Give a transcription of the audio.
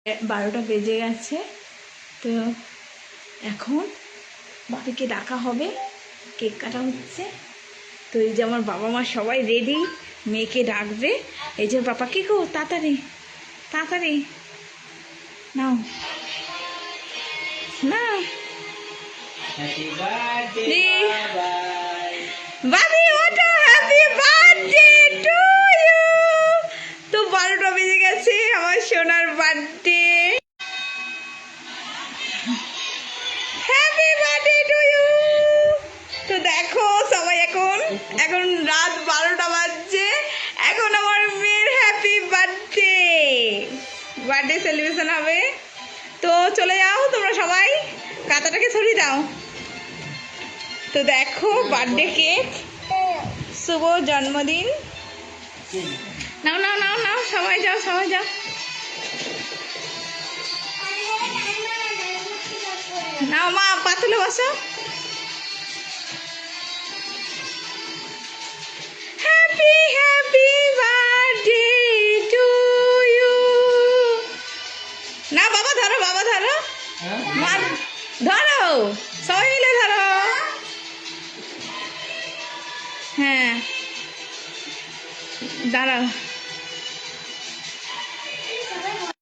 12টা বেজে গেছে। তো এখন বাপিকে ডাকা হবে, কেক কাটা হচ্ছে। তো এই যে আমার বাবা মা সবাই রেডি, মেয়েকে ডাকবে। এই যে পাপা কি গো, তাড়াতাড়ি তাড়াতাড়ি নাও না। বাবি ওটা হ্যাপি বার্থডে টু ইউ। তো 12টা বেজে গেছে, আমার সোনার birthday. Happy birthday to you. তো দেখো সবাই, এখন রাত 12টা বাজছে, এখন আমার মেয়ের হ্যাপি বার্থডে সেলিব্রেশন হবে। তো চলে যাও তোমরা সবাই, কাঁথাটাকে ছড়িয়ে দাও। তো দেখো বার্থডে কেক, শুভ জন্মদিন। নাও নাও নাও নাও, সবাই যাও সবাই যাও। নাও মা, পাতলে বসো। Happy happy birthday to you. না বাবা ধরো, বাবা ধরো, মা ধরো, সবাই মিলে ধরো। হ্যাঁ দাঁড়াও।